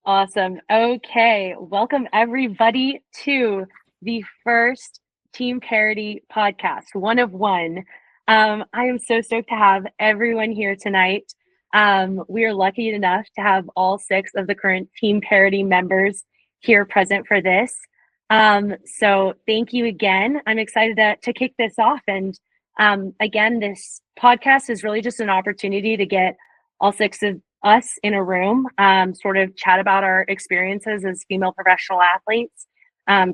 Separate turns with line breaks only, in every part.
Awesome. Okay. Welcome everybody to the first Team Parody podcast, one of one. I am so stoked to have everyone here tonight. We are lucky enough to have all six of the current Team Parody members here present for this. So thank you again. I'm excited to kick this off. And again, this podcast is really just an opportunity to get all six of us in a room, sort of chat about our experiences as female professional athletes,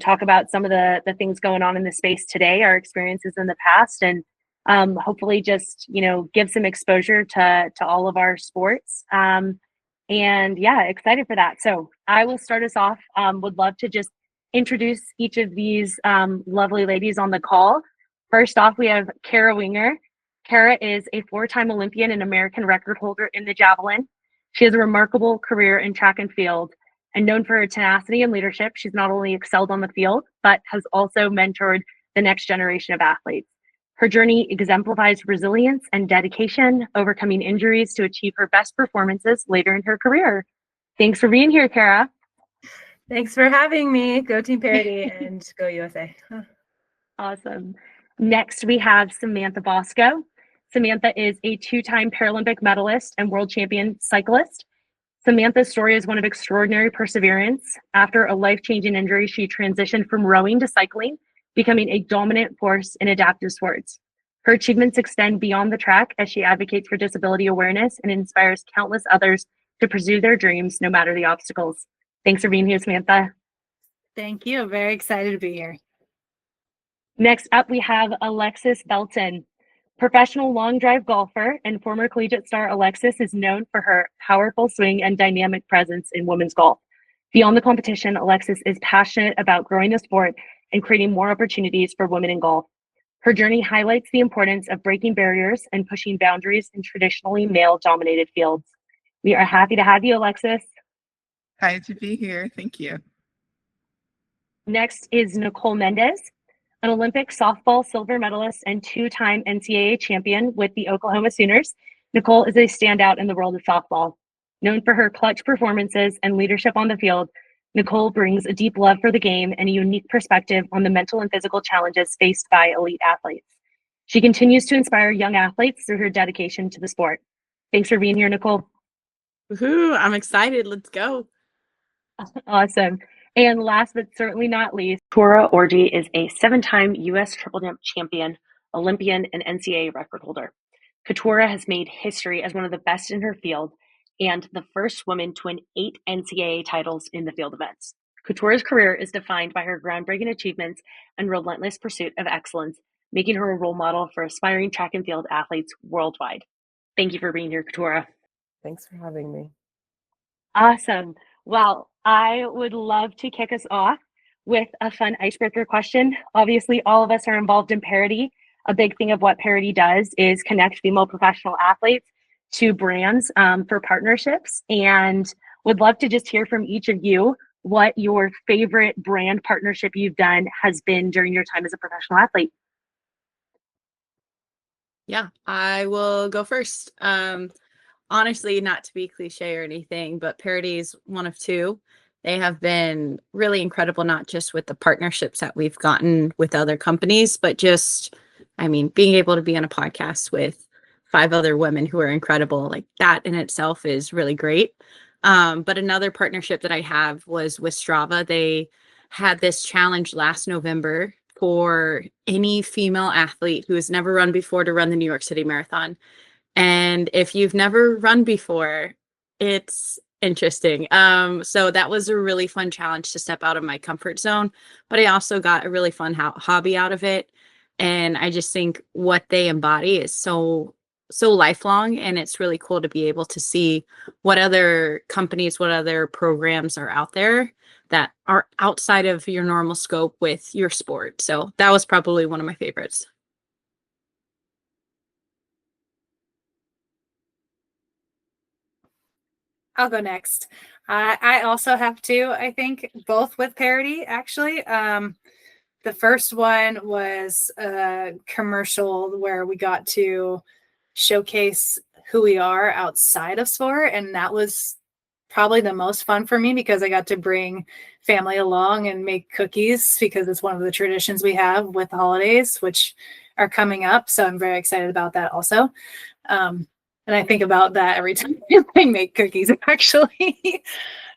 talk about some of the things going on in the space today, our experiences in the past, and hopefully just give some exposure to all of our sports. And yeah, excited for that. So I will start us off. Would love to just introduce each of these lovely ladies on the call. First off, we have Kara Winger. Kara is a four-time Olympian and American record holder in the Javelin. She has a remarkable career in track and field, and known for her tenacity and leadership. She's not only excelled on the field, but has also mentored the next generation of athletes. Her journey exemplifies resilience and dedication, overcoming injuries to achieve her best performances later in her career. Thanks for being here, Kara.
Thanks for having me. Go Team Parody and go USA.
Awesome. Next, we have Samantha Bosco. Samantha is a two-time Paralympic medalist and world champion cyclist. Samantha's story is one of extraordinary perseverance. After a life-changing injury, she transitioned from rowing to cycling, becoming a dominant force in adaptive sports. Her achievements extend beyond the track as she advocates for disability awareness and inspires countless others to pursue their dreams no matter the obstacles. Thanks for being here, Samantha.
Thank you. Very excited to be here.
Next up, we have Alexis Belton. Professional long drive golfer and former collegiate star Alexis is known for her powerful swing and dynamic presence in women's golf. Beyond the competition, Alexis is passionate about growing the sport and creating more opportunities for women in golf. Her journey highlights the importance of breaking barriers and pushing boundaries in traditionally male-dominated fields. We are happy to have you, Alexis.
Hi to be here. Thank you.
Next is Nicole Mendes, an Olympic softball silver medalist and two-time NCAA champion with the Oklahoma Sooners. Nicole is a standout in the world of softball. Known for her clutch performances and leadership on the field, Nicole brings a deep love for the game and a unique perspective on the mental and physical challenges faced by elite athletes. She continues to inspire young athletes through her dedication to the sport. Thanks for being here, Nicole.
Woohoo, I'm excited. Let's go.
Awesome. And last but certainly not least, Keturah Orji is a seven-time U.S. triple jump champion, Olympian, and NCAA record holder. Keturah has made history as one of the best in her field and the first woman to win 8 NCAA titles in the field events. Keturah's career is defined by her groundbreaking achievements and relentless pursuit of excellence, making her a role model for aspiring track and field athletes worldwide. Thank you for being here, Keturah.
Thanks for having me.
Awesome. Well, I would love to kick us off with a fun icebreaker question. Obviously, all of us are involved in parody. A big thing of what parody does is connect female professional athletes to brands for partnerships, and would love to just hear from each of you what your favorite brand partnership you've done has been during your time as a professional athlete.
Yeah, I will go first. Honestly, not to be cliche or anything, but Parody is one of two. They have been really incredible, not just with the partnerships that we've gotten with other companies, but just, being able to be on a podcast with 5 other women who are incredible, like that in itself is really great. But another partnership that I have was with Strava. They had this challenge last November for any female athlete who has never run before to run the New York City Marathon. And if you've never run before, it's interesting. So that was a really fun challenge to step out of my comfort zone, but I also got a really fun hobby out of it. And I just think what they embody is so lifelong, and it's really cool to be able to see what other companies, what other programs are out there that are outside of your normal scope with your sport. So that was probably one of my favorites.
I'll go next. I also have two, I think, both with parody, actually. The first one was a commercial where we got to showcase who we are outside of sport, and that was probably the most fun for me because I got to bring family along and make cookies because it's one of the traditions we have with the holidays, which are coming up. So I'm very excited about that also. And I think about that every time I make cookies, actually.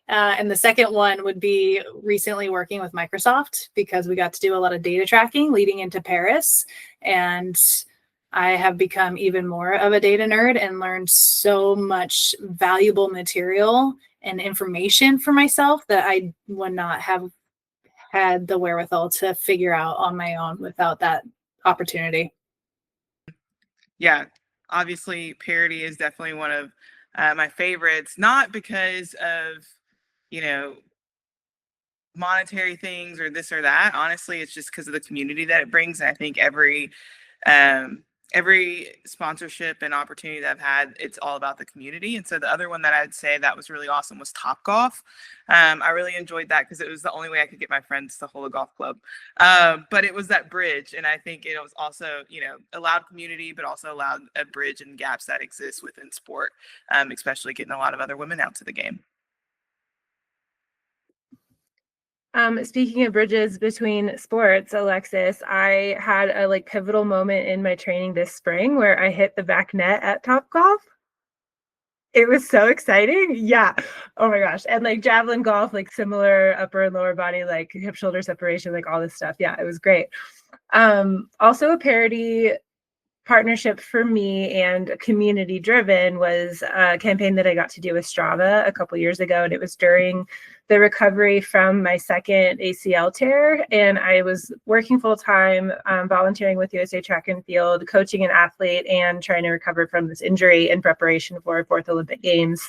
And the second one would be recently working with Microsoft because we got to do a lot of data tracking leading into Paris. And I have become even more of a data nerd and learned so much valuable material and information for myself that I would not have had the wherewithal to figure out on my own without that opportunity.
Yeah, obviously, parody is definitely one of my favorites, not because of, you know, monetary things or this or that. Honestly, it's just because of the community that it brings. And I think um, every sponsorship and opportunity that I've had, it's all about the community. And so the other one that I'd say that was really awesome was Top Golf. I really enjoyed that because it was the only way I could get my friends to hold a golf club. But it was that bridge. And I think it was also, allowed community, but also allowed a bridge and gaps that exist within sport, especially getting a lot of other women out to the game.
Speaking of bridges between sports, Alexis, I had a pivotal moment in my training this spring where I hit the back net at Topgolf. It was so exciting. Yeah. Oh my gosh. And Javelin golf, similar upper and lower body, hip shoulder separation, all this stuff. Yeah, it was great. Also a parody partnership for me and community driven was a campaign that I got to do with Strava a couple years ago. And it was during the recovery from my second ACL tear. And I was working full time, volunteering with USA Track and Field, coaching an athlete and trying to recover from this injury in preparation for fourth Olympic Games.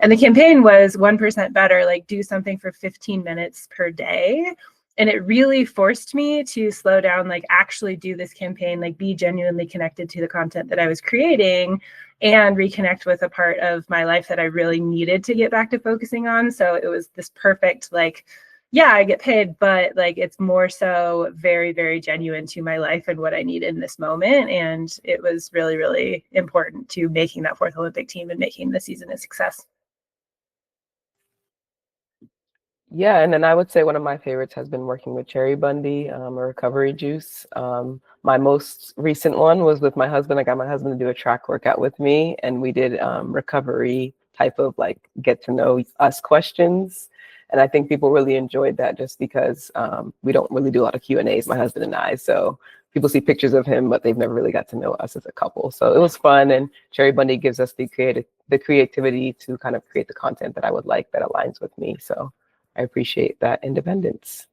And the campaign was 1% better, do something for 15 minutes per day. And it really forced me to slow down, actually do this campaign, be genuinely connected to the content that I was creating and reconnect with a part of my life that I really needed to get back to focusing on. So it was this perfect, yeah, I get paid, but it's more so very, very genuine to my life and what I need in this moment. And it was really, really important to making that fourth Olympic team and making the season a success.
Yeah, and then I would say one of my favorites has been working with Cherry Bundy, a recovery juice. My most recent one was with my husband. I got my husband to do a track workout with me, and we did recovery type of get to know us questions. And I think people really enjoyed that just because we don't really do a lot of Q&As, my husband and I. So people see pictures of him, but they've never really got to know us as a couple. So it was fun. And Cherry Bundy gives us the creativity to kind of create the content that I would like that aligns with me. So I appreciate that independence.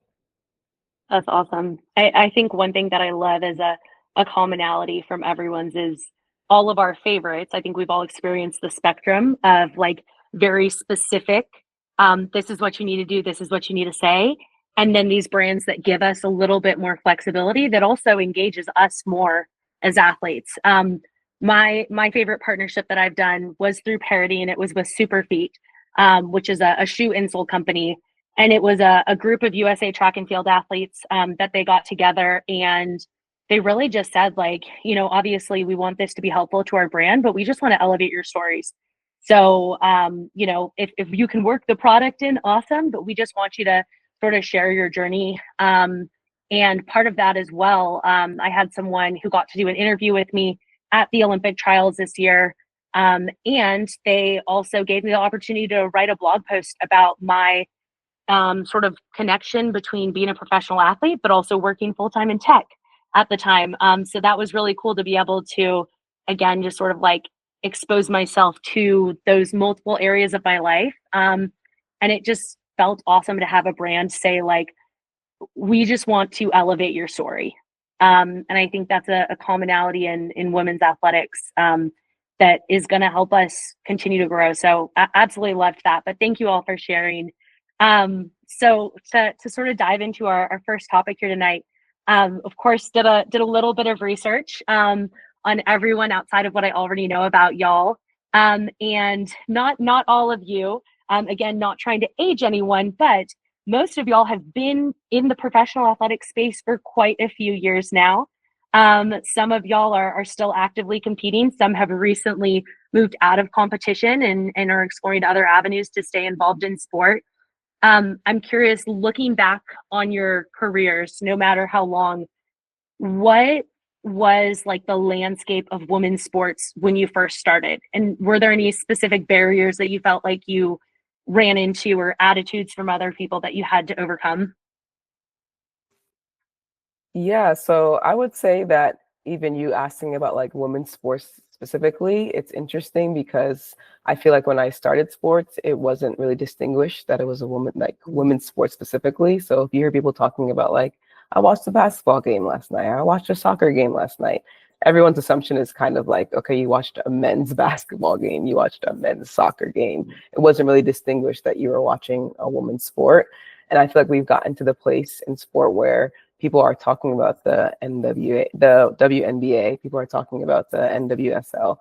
That's awesome. I think one thing that I love is a commonality from everyone's is all of our favorites. I think we've all experienced the spectrum of very specific, this is what you need to do, this is what you need to say. And then these brands that give us a little bit more flexibility that also engages us more as athletes. My favorite partnership that I've done was through Parody, and it was with Superfeet, which is a shoe insole company. And it was a group of USA Track and Field athletes that they got together, and they really just said, obviously we want this to be helpful to our brand, but we just want to elevate your stories. So, if you can work the product in, awesome, but we just want you to sort of share your journey. And part of that as well, I had someone who got to do an interview with me at the Olympic trials this year. And they also gave me the opportunity to write a blog post about my sort of connection between being a professional athlete, but also working full-time in tech at the time. So that was really cool to be able to, again, just sort of expose myself to those multiple areas of my life. And it just felt awesome to have a brand say, we just want to elevate your story. And I think that's a commonality in women's athletics that is going to help us continue to grow. So I absolutely loved that. But thank you all for sharing. So to sort of dive into our first topic here tonight, of course, did a little bit of research on everyone outside of what I already know about y'all. And not all of you, again, not trying to age anyone, but most of y'all have been in the professional athletic space for quite a few years now. Some of y'all are still actively competing. Some have recently moved out of competition and are exploring other avenues to stay involved in sport. I'm curious, looking back on your careers, no matter how long, what was like the landscape of women's sports when you first started? And were there any specific barriers that you felt like you ran into or attitudes from other people that you had to overcome?
Yeah, so I would say that even you asking about like women's sports specifically, it's interesting because I feel like when I started sports, it wasn't really distinguished that it was a woman, like women's sports specifically. So if you hear people talking about like, I watched a basketball game last night, I watched a soccer game last night, everyone's assumption is kind of like, okay, you watched a men's basketball game, you watched a men's soccer game. It wasn't really distinguished that you were watching a woman's sport. And I feel like we've gotten to the place in sport where people are talking about the NWA, the WNBA. People are talking about the NWSL.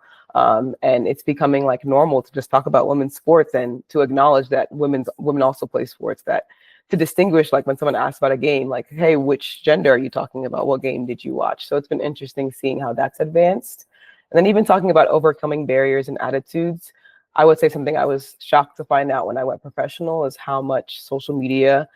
And it's becoming like normal to just talk about women's sports and to acknowledge that women also play sports, that to distinguish, like when someone asks about a game, like, hey, which gender are you talking about? What game did you watch? So it's been interesting seeing how that's advanced. And then even talking about overcoming barriers and attitudes, I would say something I was shocked to find out when I went professional is how much social media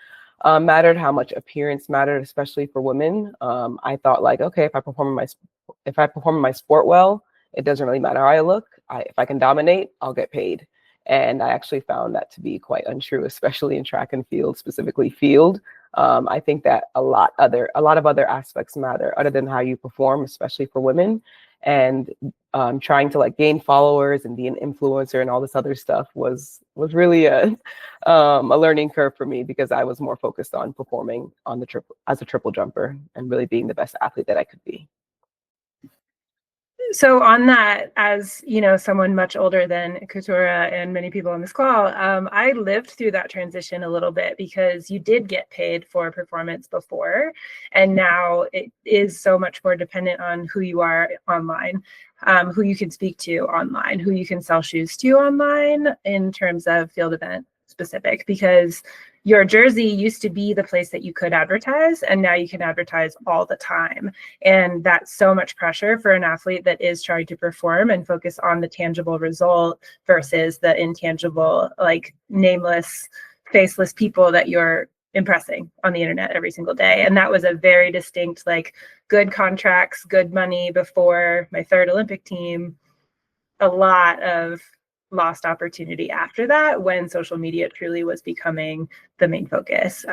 mattered, how much appearance mattered, especially for women. I thought like, okay, if I perform in my sport well, it doesn't really matter how I look. If I can dominate, I'll get paid. And I actually found that to be quite untrue, especially in track and field, specifically field. I think that a lot of other aspects matter other than how you perform, especially for women. And trying to like gain followers and be an influencer and all this other stuff was really a learning curve for me, because I was more focused on performing on the triple jumper and really being the best athlete that I could be.
So on that, as you know, someone much older than Keturah and many people on this call, I lived through that transition a little bit, because you did get paid for performance before, and now it is so much more dependent on who you are online, who you can speak to online, who you can sell shoes to online in terms of field event specific, because your jersey used to be the place that you could advertise, and now you can advertise all the time. And that's so much pressure for an athlete that is trying to perform and focus on the tangible result versus the intangible, like nameless, faceless people that you're impressing on the internet every single day. And that was a very distinct, like good contracts, good money before my third Olympic team, a lot of lost opportunity after that when social media truly was becoming the main focus.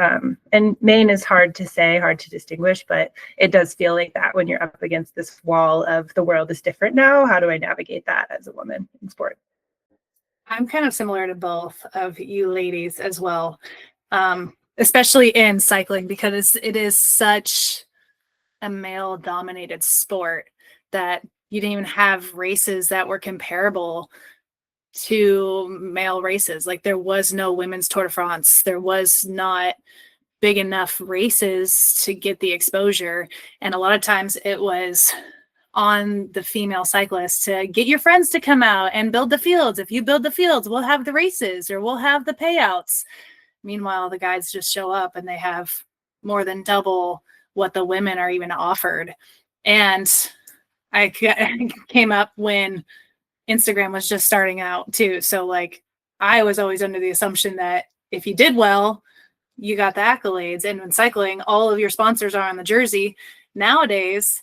And main is hard to say, hard to distinguish, but it does feel like that when you're up against this wall of the world is different now. How do I navigate that as a woman in sport?
I'm kind of similar to both of you ladies as well, especially in cycling, because it is such a male-dominated sport that you didn't even have races that were comparable to male races. Like there was no women's Tour de France. There was not big enough races to get the exposure. And a lot of times it was on the female cyclists to get your friends to come out and build the fields. If you build the fields, we'll have the races or we'll have the payouts. Meanwhile, the guys just show up and they have more than double what the women are even offered. And I came up when Instagram was just starting out too. So like I was always under the assumption that if you did well, you got the accolades. And when cycling, all of your sponsors are on the jersey. Nowadays,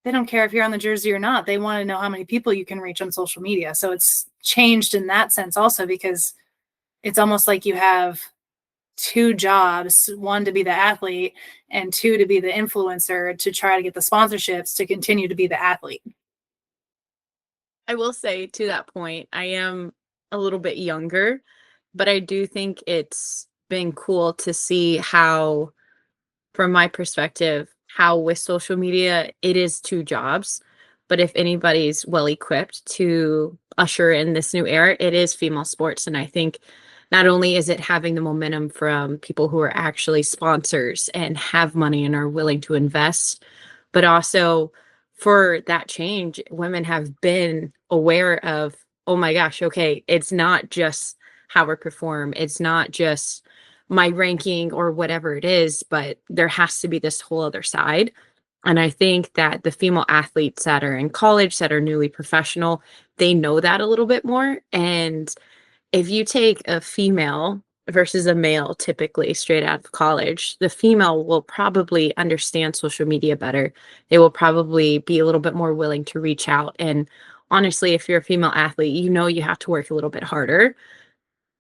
they don't care if you're on the jersey or not. They want to know how many people you can reach on social media. So it's changed in that sense also, because it's almost like you have two jobs, one to be the athlete and two to be the influencer, to try to get the sponsorships to continue to be the athlete.
I will say to that point, I am a little bit younger, but I do think it's been cool to see how, from my perspective, how with social media, it is two jobs. But if anybody's well equipped to usher in this new era, it is female sports. And I think not only is it having the momentum from people who are actually sponsors and have money and are willing to invest, but also for that change, women have been aware of, oh my gosh, okay, it's not just how I perform. It's not just my ranking or whatever it is, but there has to be this whole other side. And I think that the female athletes that are in college, that are newly professional, they know that a little bit more. And if you take a female versus a male, typically straight out of college, the female will probably understand social media better. They will probably be a little bit more willing to reach out. And honestly, if you're a female athlete, you know you have to work a little bit harder.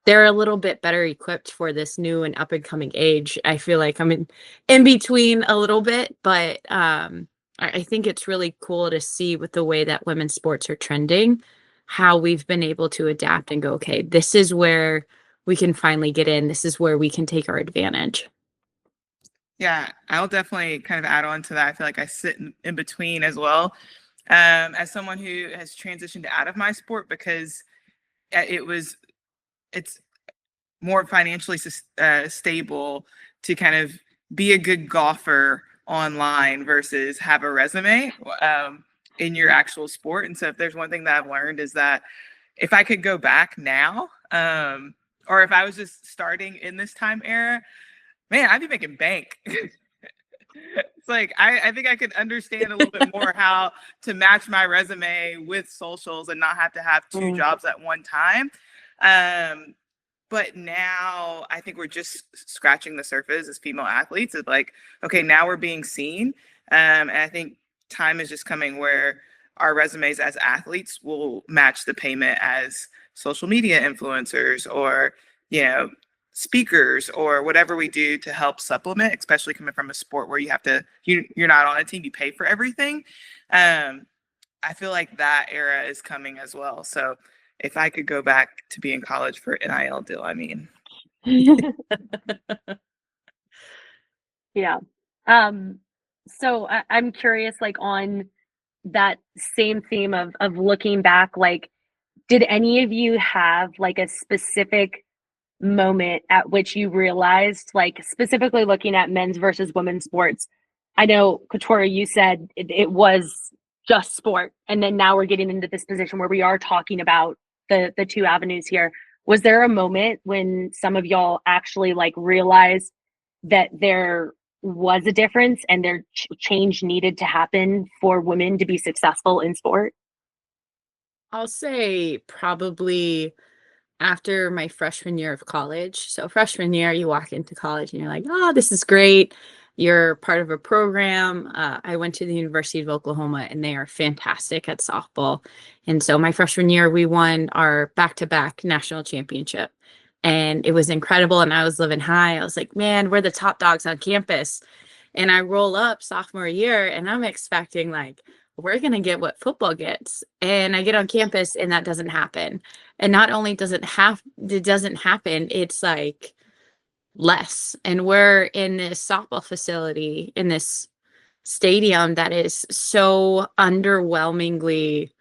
They're a little bit better equipped for this new and up and coming age. I feel like I'm in between a little bit, but I think it's really cool to see with the way that women's sports are trending, how we've been able to adapt and go, okay, this is where we can finally get in. This is where we can take our advantage.
Yeah, I'll definitely kind of add on to that. I feel like I sit in between as well. As someone who has transitioned out of my sport because it's more financially stable to kind of be a good golfer online versus have a resume in your actual sport. And so if there's one thing that I've learned is that if I could go back now, or if I was just starting in this time era, man, I'd be making bank. It's like I think I could understand a little bit more how to match my resume with socials and not have to have two jobs at one time. But now I think we're just scratching the surface as female athletes. It's like, okay, now we're being seen. And I think time is just coming where our resumes as athletes will match the payment as social media influencers or, speakers or whatever we do to help supplement, especially coming from a sport where you're not on a team, you pay for everything. I feel like that era is coming as well. So if I could go back to be in college for NIL deal, I mean.
Yeah. So I'm curious, like on that same theme of looking back, like, did any of you have like a specific moment at which you realized, like specifically looking at men's versus women's sports? I know, Keturah, you said it was just sport, and then now we're getting into this position where we are talking about the two avenues here. Was there a moment when some of y'all actually like realized that there was a difference and there change needed to happen for women to be successful in sport?
I'll say probably after my freshman year of college. So freshman year, you walk into college and you're like, oh, this is great. You're part of a program. I went to the University of Oklahoma and they are fantastic at softball. And so my freshman year, we won our back-to-back national championship. And it was incredible. And I was living high. I was like, man, we're the top dogs on campus. And I roll up sophomore year and I'm expecting like, we're going to get what football gets. And I get on campus and that doesn't happen. And not only does it doesn't happen, it's like less. And we're in this softball facility, in this stadium that is so underwhelmingly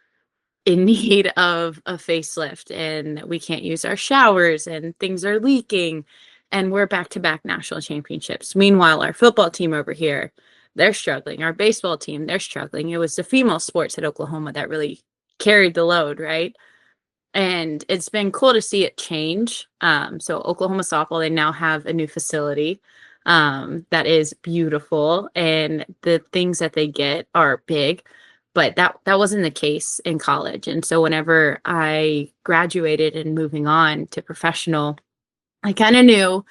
in need of a facelift, and we can't use our showers and things are leaking, and we're back-to-back national championships. Meanwhile, our football team over here, they're struggling. Our baseball team, they're struggling. It was the female sports at Oklahoma that really carried the load, right? And it's been cool to see it change. So Oklahoma softball, they now have a new facility that is beautiful, and the things that they get are big. But that wasn't the case in college. And so whenever I graduated and moving on to professional, I kind of knew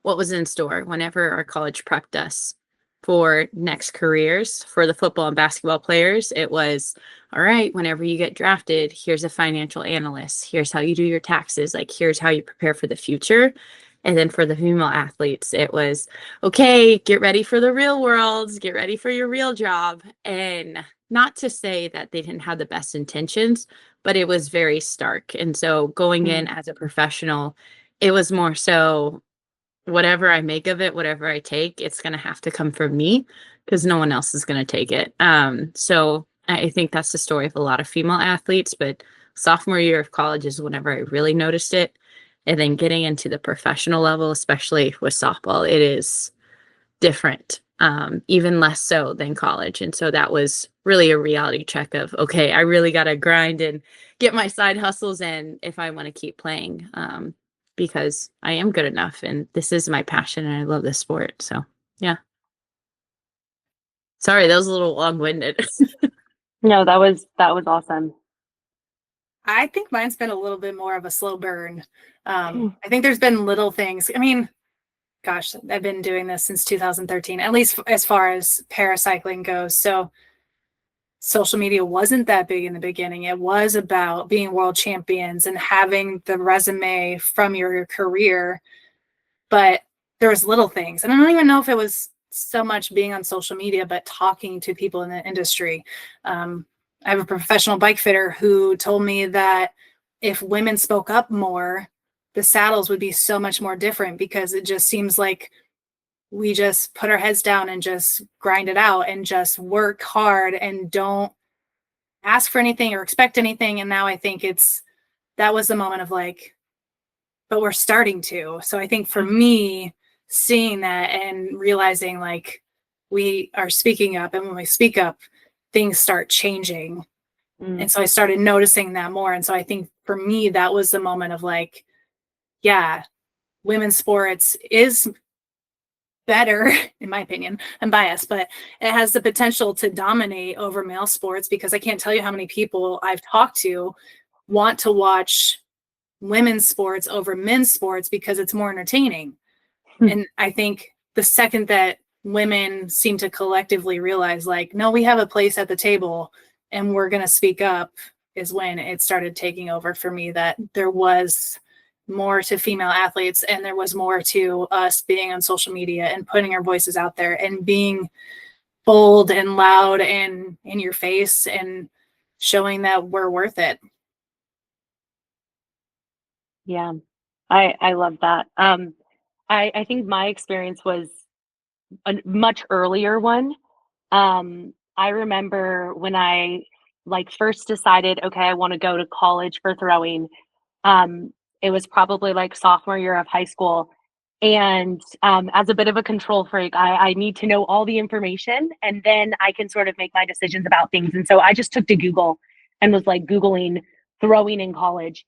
what was in store whenever our college prepped us for next careers for the football and basketball players. It was, all right, whenever you get drafted, here's a financial analyst. Here's how you do your taxes. Like, here's how you prepare for the future. And then for the female athletes, it was, okay, get ready for the real world, get ready for your real job. And not to say that they didn't have the best intentions, but it was very stark. And so going in as a professional, it was more so whatever I make of it, whatever I take, it's going to have to come from me because no one else is going to take it. So I think that's the story of a lot of female athletes, but sophomore year of college is whenever I really noticed it. And then getting into the professional level, especially with softball, it is different, even less so than college. And so that was really a reality check of, okay, I really got to grind and get my side hustles in if I want to keep playing, because I am good enough and this is my passion and I love this sport. So, yeah. Sorry, that was a little long-winded.
No, that was awesome.
I think mine's been a little bit more of a slow burn. I think there's been little things. I mean, gosh, I've been doing this since 2013, at least as far as paracycling goes. So social media wasn't that big in the beginning. It was about being world champions and having the resume from your career. But there was little things. And I don't even know if it was so much being on social media, but talking to people in the industry. I have a professional bike fitter who told me that if women spoke up more, the saddles would be so much more different, because it just seems like we just put our heads down and just grind it out and just work hard and don't ask for anything or expect anything. And now I think that was the moment of like, but we're starting to. So I think for me, seeing that and realizing like we are speaking up, and when we speak up, things start changing. And so I started noticing that more. And so I think for me, that was the moment of like, yeah, women's sports is better, in my opinion. I'm biased, but it has the potential to dominate over male sports, because I can't tell you how many people I've talked to want to watch women's sports over men's sports because it's more entertaining. And I think the second that women seem to collectively realize like, no, we have a place at the table and we're going to speak up, is when it started taking over for me, that there was more to female athletes and there was more to us being on social media and putting our voices out there and being bold and loud and in your face and showing that we're worth it.
Yeah, I love that. I think my experience was a much earlier one. I remember when I like first decided, okay, I want to go to college for throwing. It was probably like sophomore year of high school. And as a bit of a control freak, I need to know all the information, and then I can sort of make my decisions about things. And so I just took to Google and was like Googling throwing in college.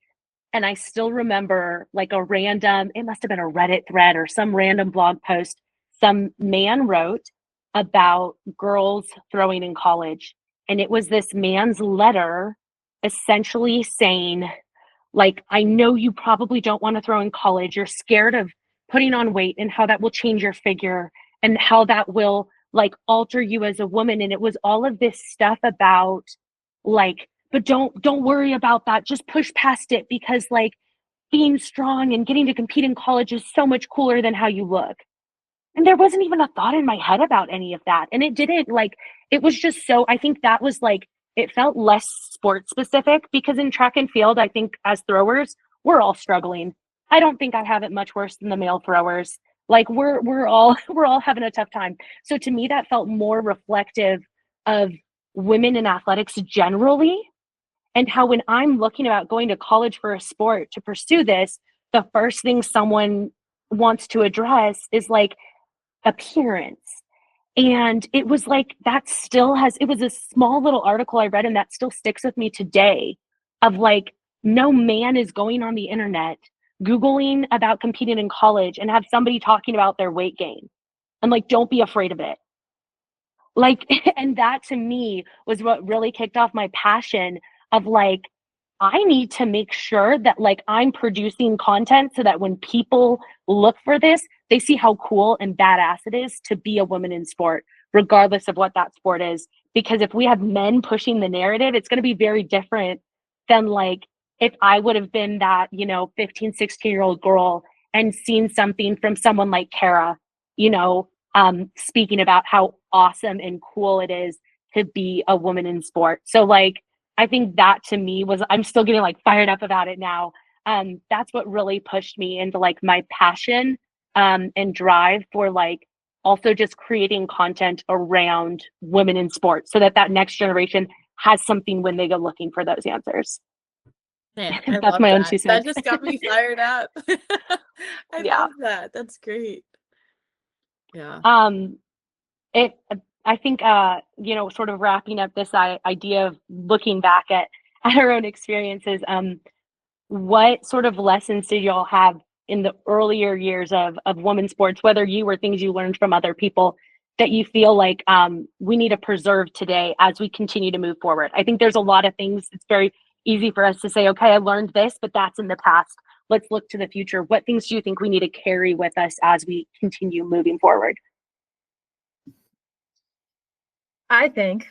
And I still remember like a random, it must have been a Reddit thread or some random blog post, some man wrote about girls throwing in college. And it was this man's letter essentially saying, like, I know you probably don't want to throw in college. You're scared of putting on weight and how that will change your figure and how that will like alter you as a woman. And it was all of this stuff about like, but don't worry about that. Just push past it, because like being strong and getting to compete in college is so much cooler than how you look. And there wasn't even a thought in my head about any of that. And it didn't like, it was just so, I think that was like, it felt less sport specific, because in track and field, I think as throwers, we're all struggling. I don't think I have it much worse than the male throwers. Like we're all we're all having a tough time. So to me, that felt more reflective of women in athletics generally, and how when I'm looking about going to college for a sport to pursue this, the first thing someone wants to address is like appearance. And it was like that still has, it was a small little article I read, and that still sticks with me today, of like, no man is going on the internet Googling about competing in college and have somebody talking about their weight gain. And like, don't be afraid of it. Like, and that to me was what really kicked off my passion of like, I need to make sure that like I'm producing content so that when people look for this, they see how cool and badass it is to be a woman in sport, regardless of what that sport is. Because if we have men pushing the narrative, it's going to be very different than like if I would have been that, 15, 16-year-old girl and seen something from someone like Keturah, speaking about how awesome and cool it is to be a woman in sport. So like, I think that to me was, I'm still getting like fired up about it now. That's what really pushed me into like my passion and drive for like also just creating content around women in sports, so that that next generation has something when they go looking for those answers.
Man, I
That's
love
my own
that.
2
That
cents.
just got me fired up. I
Yeah.
love that. That's great. Yeah.
I think sort of wrapping up this idea of looking back at our own experiences, what sort of lessons did y'all have in the earlier years of women's sports, whether you were things you learned from other people, that you feel like we need to preserve today as we continue to move forward? I think there's a lot of things. It's very easy for us to say, okay, I learned this, but that's in the past. Let's look to the future. What things do you think we need to carry with us as we continue moving forward?
I think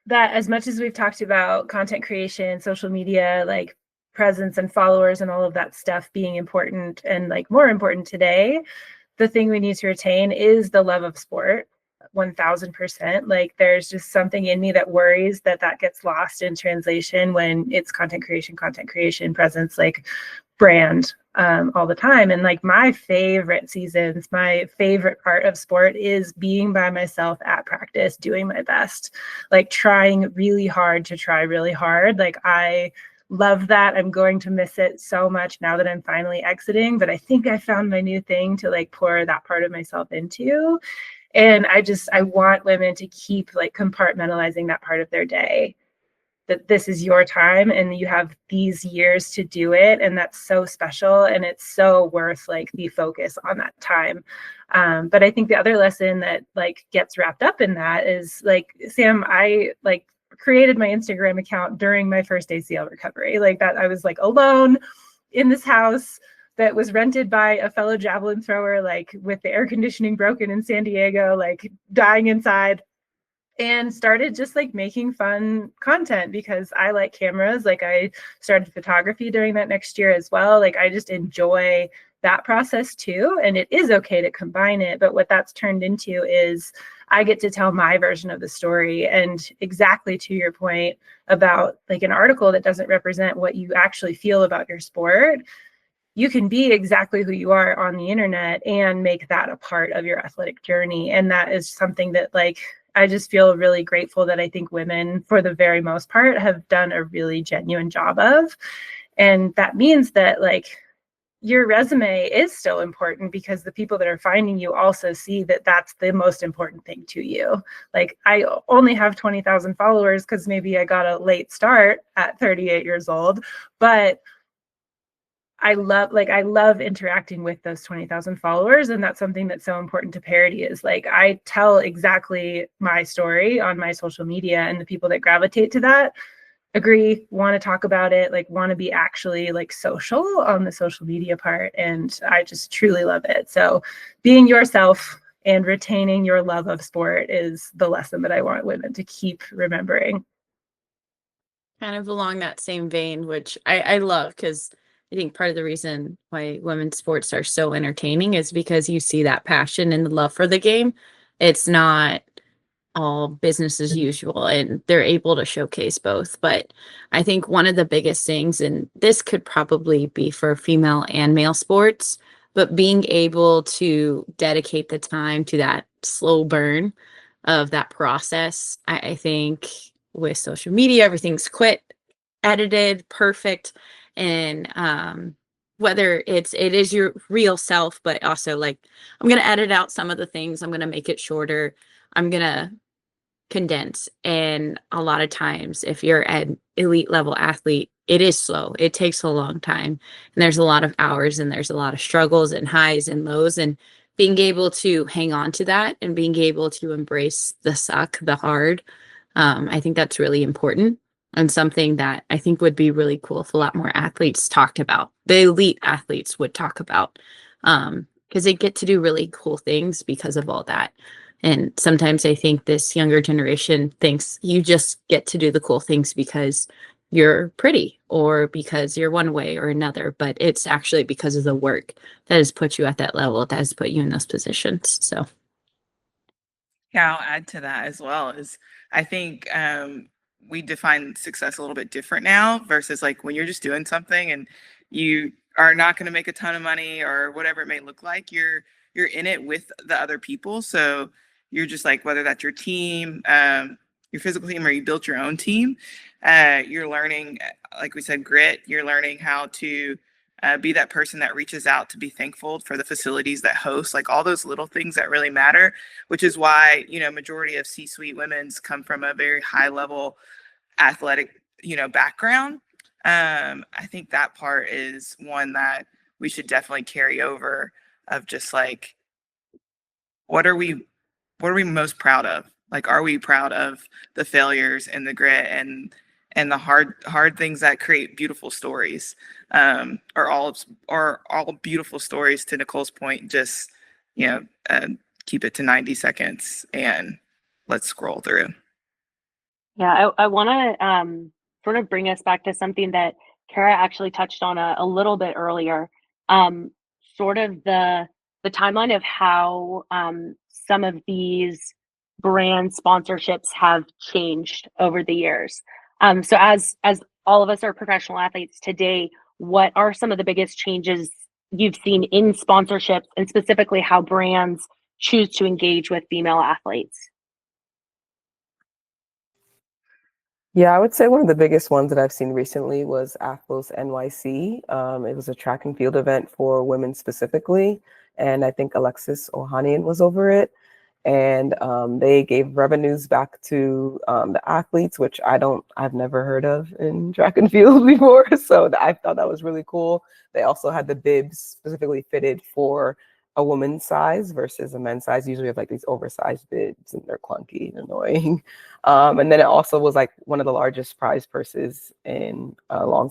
that as much as we've talked about content creation, social media, like presence and followers and all of that stuff being important and like more important today, the thing we need to retain is the love of sport. 1000%. Like there's just something in me that worries that that gets lost in translation when it's content creation, presence, like brand all the time. And like my favorite seasons, my favorite part of sport is being by myself at practice, doing my best, like trying really hard to try really hard. Like I love that. I'm going to miss it so much now that I'm finally exiting, but I think I found my new thing to like pour that part of myself into. And I want women to keep like compartmentalizing that part of their day, that this is your time and you have these years to do it. And that's so special. And it's so worth like the focus on that time. But I think the other lesson that like gets wrapped up in that is like, Sam, I like created my Instagram account during my first ACL recovery. Like that, I was like alone in this house that was rented by a fellow javelin thrower, like with the air conditioning broken in San Diego, like dying inside, and started just like making fun content because I like cameras. Like I started photography during that next year as well. Like I just enjoy that process too. And it is okay to combine it. But what that's turned into is I get to tell my version of the story. And exactly to your point about like an article that doesn't represent what you actually feel about your sport, you can be exactly who you are on the internet and make that a part of your athletic journey. And that is something that like, I just feel really grateful that I think women, for the very most part, have done a really genuine job of. And that means that like your resume is still important because the people that are finding you also see that that's the most important thing to you. Like I only have 20,000 followers because maybe I got a late start at 38 years old, but I love interacting with those 20,000 followers. And that's something that's so important to Parody is like, I tell exactly my story on my social media, and the people that gravitate to that agree, want to talk about it, like want to be actually like social on the social media part. And I just truly love it. So being yourself and retaining your love of sport is the lesson that I want women to keep remembering.
Kind of along that same vein, which I love, because I think part of the reason why women's sports are so entertaining is because you see that passion and the love for the game. It's not all business as usual, and they're able to showcase both. But I think one of the biggest things, and this could probably be for female and male sports, but being able to dedicate the time to that slow burn of that process. I think with social media, everything's quick, edited, perfect. And whether it is your real self, but also like, I'm going to edit out some of the things, I'm going to make it shorter, I'm going to condense. And a lot of times, if you're an elite level athlete, it is slow. It takes a long time. And there's a lot of hours, and there's a lot of struggles and highs and lows. And being able to hang on to that and being able to embrace the suck, the hard, I think that's really important, and something that I think would be really cool if a lot more athletes talked about. The elite athletes would talk about, because they get to do really cool things because of all that. And sometimes I think this younger generation thinks you just get to do the cool things because you're pretty or because you're one way or another, but it's actually because of the work that has put you at that level, that has put you in those positions. So
yeah, I'll add to that as well. Is I think we define success a little bit different now versus like when you're just doing something and you are not going to make a ton of money or whatever it may look like. You're in it with the other people, so you're just like, whether that's your team, your physical team, or you built your own team. You're learning, like we said, grit. You're learning how to be that person that reaches out to be thankful for the facilities that host, like all those little things that really matter, which is why, majority of C-suite women's come from a very high level athletic, background. I think that part is one that we should definitely carry over, of just like, what are we what are we most proud of? Like, are we proud of the failures and the grit and the hard things that create beautiful stories? Are all beautiful stories, to Nicole's point, just, you know, keep it to 90 seconds and let's scroll through.
Yeah, I want to sort of bring us back to something that Kara actually touched on a little bit earlier. Um, Sort of the timeline of how some of these brand sponsorships have changed over the years. So as all of us are professional athletes today, what are some of the biggest changes you've seen in sponsorships, and specifically how brands choose to engage with female athletes?
Yeah, I would say one of the biggest ones that I've seen recently was Athlos NYC. It was a track and field event for women specifically, and I think Alexis Ohanian was over it. And they gave revenues back to the athletes, which I've never heard of in track and field before. So I thought that was really cool. They also had the bibs specifically fitted for a woman's size versus a men's size. Usually have like these oversized bibs and they're clunky and annoying. And then it also was like one of the largest prize purses in a long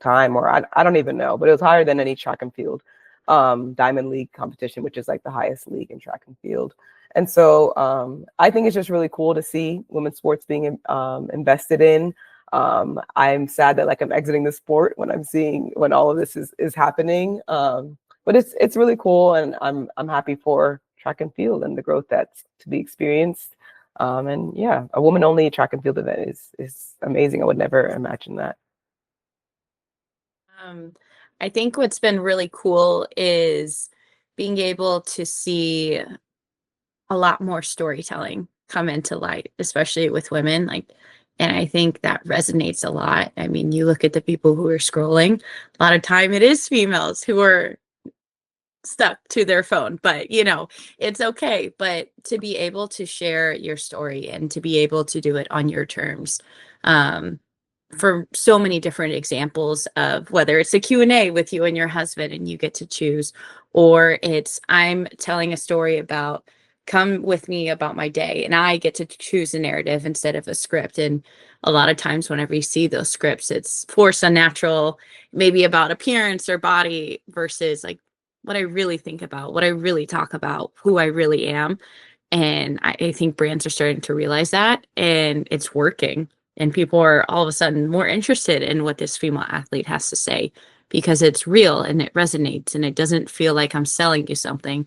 time, or I don't even know, but it was higher than any track and field Diamond League competition, which is like the highest league in track and field. And so I think it's just really cool to see women's sports being invested in. I'm sad that like I'm exiting the sport when all of this is happening. But it's really cool, and I'm happy for track and field and the growth that's to be experienced. And yeah, a woman-only track and field event is amazing. I would never imagine that.
I think what's been really cool is being able to see a lot more storytelling come into light, especially with women. And I think that resonates a lot. I mean, you look at the people who are scrolling, a lot of time it is females who are stuck to their phone, but it's okay. But to be able to share your story and to be able to do it on your terms, for so many different examples of whether it's a Q&A with you and your husband and you get to choose, or it's I'm telling a story about come with me about my day and I get to choose a narrative instead of a script. And a lot of times whenever you see those scripts, it's forced, unnatural, maybe about appearance or body versus like what I really think about, what I really talk about, who I really am. And I think brands are starting to realize that, and it's working. And people are all of a sudden more interested in what this female athlete has to say because it's real and it resonates and it doesn't feel like I'm selling you something.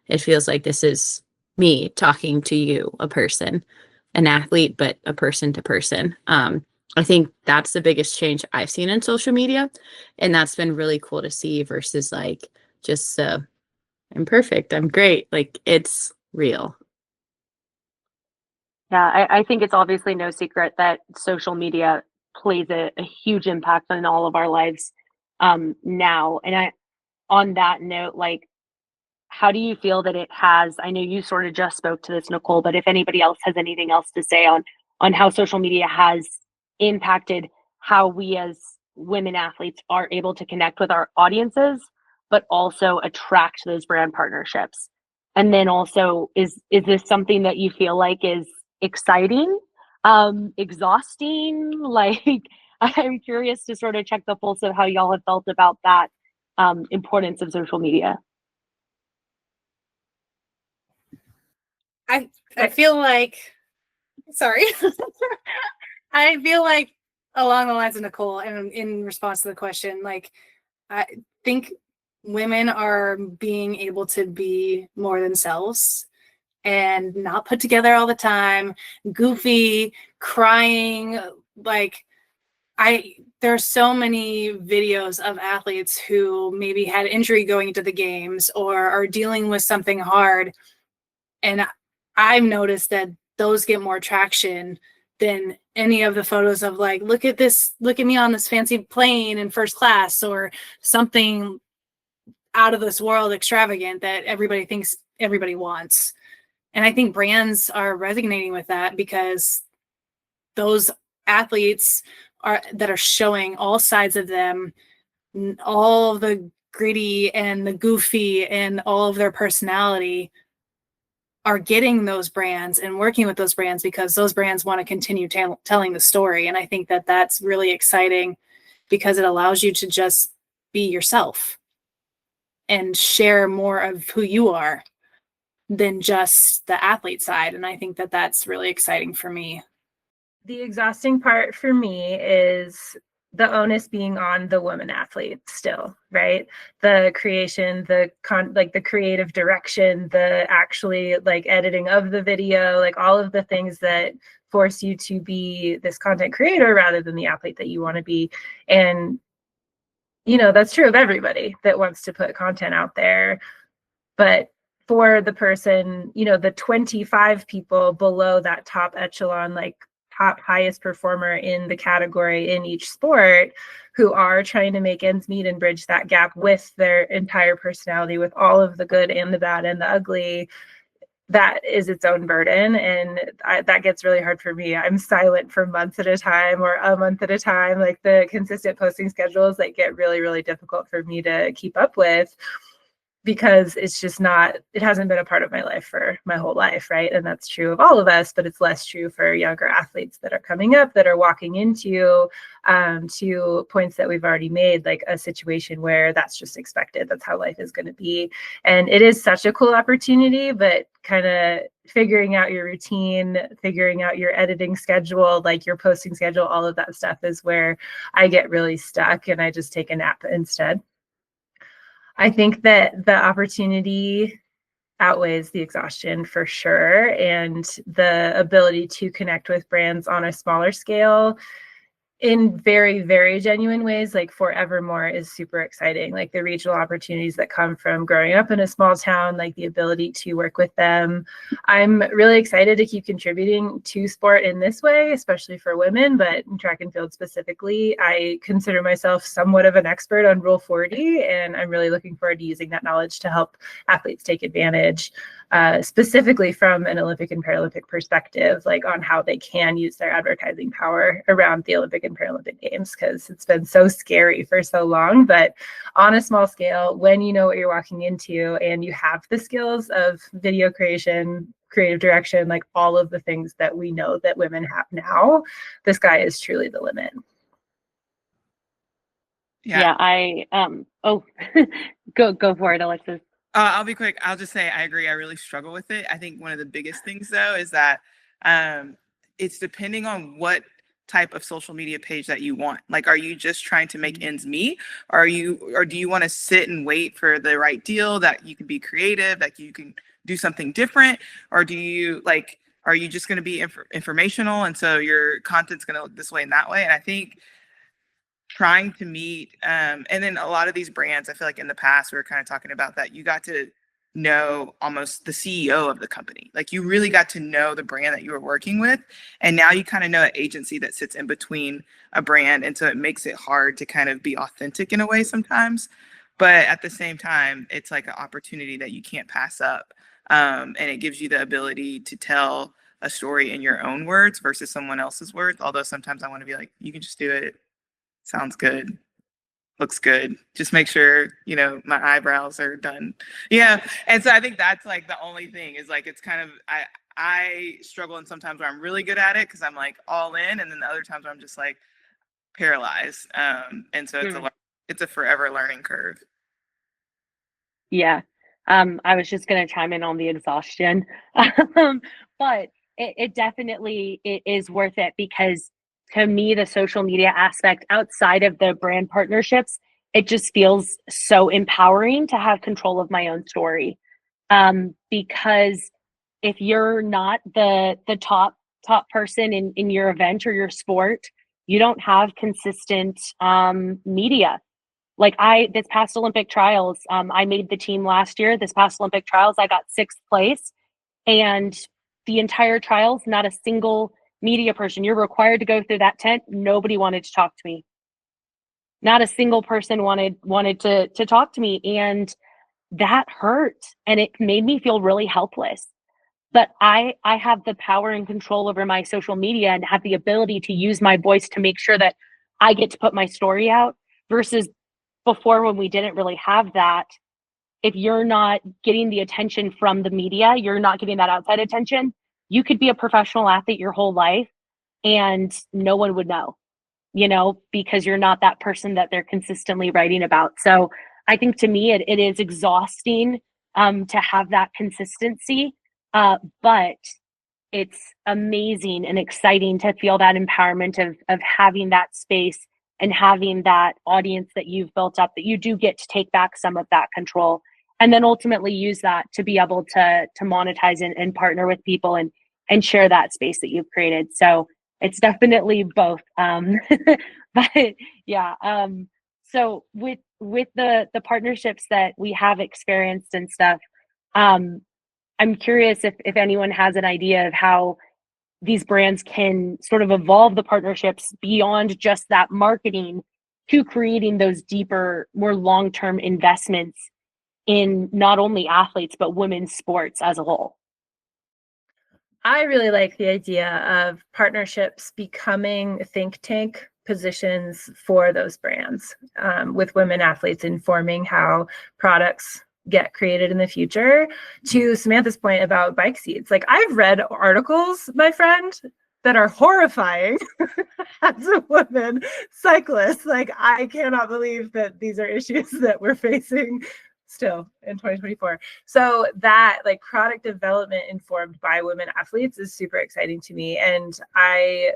It feels like this is me talking to you, a person, an athlete, but a person to person. I think that's the biggest change I've seen in social media. And that's been really cool to see versus like just I'm perfect, I'm great. Like it's real.
Yeah, I think it's obviously no secret that social media plays a huge impact on all of our lives now. And on that note, like, how do you feel that it has? I know you sort of just spoke to this, Nicole, but if anybody else has anything else to say on how social media has impacted how we as women athletes are able to connect with our audiences, but also attract those brand partnerships. And then also, is this something that you feel like is exciting, exhausting? Like, I'm curious to sort of check the pulse of how y'all have felt about that importance of social media.
I feel like, sorry, I feel like along the lines of Nicole, and in response to the question, like I think women are being able to be more themselves and not put together all the time, goofy, crying. Like there's so many videos of athletes who maybe had injury going into the games or are dealing with something hard. And I've noticed that those get more traction than any of the photos of like, look at me on this fancy plane in first class or something out of this world extravagant that everybody thinks everybody wants. And I think brands are resonating with that because those athletes that are showing all sides of them, all the gritty and the goofy and all of their personality are getting those brands and working with those brands because those brands want to continue telling the story. And I think that that's really exciting because it allows you to just be yourself and share more of who you are than just the athlete side. And I think that that's really exciting for me.
The exhausting part for me is the onus being on the woman athlete still, right? The creation, the creative direction, the actually like editing of the video, like all of the things that force you to be this content creator rather than the athlete that you want to be. And that's true of everybody that wants to put content out there. But for the person, the 25 people below that top echelon, like top highest performer in the category in each sport, who are trying to make ends meet and bridge that gap with their entire personality, with all of the good and the bad and the ugly, that is its own burden. And that gets really hard for me. I'm silent for months at a time or a month at a time. Like the consistent posting schedules that get really, really difficult for me to keep up with, because it's just it hasn't been a part of my life for my whole life, right? And that's true of all of us, but it's less true for younger athletes that are coming up, that are walking into, to points that we've already made, like a situation where that's just expected. That's how life is going to be. And it is such a cool opportunity, but kind of figuring out your routine, figuring out your editing schedule, like your posting schedule, all of that stuff is where I get really stuck and I just take a nap instead. I think that the opportunity outweighs the exhaustion for sure. And the ability to connect with brands on a smaller scale in very, very genuine ways, like forevermore, is super exciting. Like the regional opportunities that come from growing up in a small town, like the ability to work with them. I'm really excited to keep contributing to sport in this way, especially for women, but in track and field specifically. I consider myself somewhat of an expert on Rule 40, and I'm really looking forward to using that knowledge to help athletes take advantage, specifically from an Olympic and Paralympic perspective, like on how they can use their advertising power around the Olympic and Paralympic Games, because it's been so scary for so long. But on a small scale, when you know what you're walking into and you have the skills of video creation, creative direction, like all of the things that we know that women have now, the sky is truly the limit.
Yeah, go for it, Alexis.
I'll be quick. I'll just say I agree. I really struggle with it. I think one of the biggest things, though, is that it's depending on what type of social media page that you want. Like, are you just trying to make ends meet? Or do you want to sit and wait for the right deal, that you can be creative, that you can do something different? Or are you just going to be informational? And so your content's going to look this way and that way. And I think trying to meet, and then a lot of these brands, I feel like in the past, we were kind of talking about that. You got to know almost the CEO of the company. Like you really got to know the brand that you were working with. And now you kind of know an agency that sits in between a brand. And so it makes it hard to kind of be authentic in a way sometimes. But at the same time, it's like an opportunity that you can't pass up. And it gives you the ability to tell a story in your own words versus someone else's words. Although sometimes I want to be like, you can just do it. Sounds good. Looks good. Just make sure, my eyebrows are done. Yeah. And so I think that's like the only thing is like, it's kind of, I struggle, and sometimes where I'm really good at it because I'm like all in. And then the other times where I'm just like paralyzed. And so it's a forever learning curve.
Yeah. I was just going to chime in on the exhaustion, but it definitely is worth it, because to me, the social media aspect outside of the brand partnerships, it just feels so empowering to have control of my own story. Because if you're not the top person in your event or your sport, you don't have consistent media. Like this past Olympic trials, I made the team last year. This past Olympic trials, I got 6th place, and the entire trials, not a single media person. You're required to go through that tent. Nobody wanted to talk to me. Not a single person wanted to talk to me, and that hurt, and it made me feel really helpless. But I have the power and control over my social media and have the ability to use my voice to make sure that I get to put my story out, versus before, when we didn't really have that, if you're not getting the attention from the media, you're not getting that outside attention, you could be a professional athlete your whole life and no one would know, because you're not that person that they're consistently writing about. So I think to me, it is exhausting to have that consistency, but it's amazing and exciting to feel that empowerment of having that space and having that audience that you've built up, that you do get to take back some of that control and then ultimately use that to be able to monetize and partner with people and share that space that you've created. So it's definitely both. But yeah. So with the partnerships that we have experienced and stuff, I'm curious if anyone has an idea of how these brands can sort of evolve the partnerships beyond just that marketing to creating those deeper, more long-term investments in not only athletes, but women's sports as a whole.
I really like the idea of partnerships becoming think tank positions for those brands, with women athletes informing how products get created in the future. To Samantha's point about bike seats, like I've read articles, my friend, that are horrifying as a woman cyclist. Like I cannot believe that these are issues that we're facing still in 2024. So that like product development informed by women athletes is super exciting to me. And I,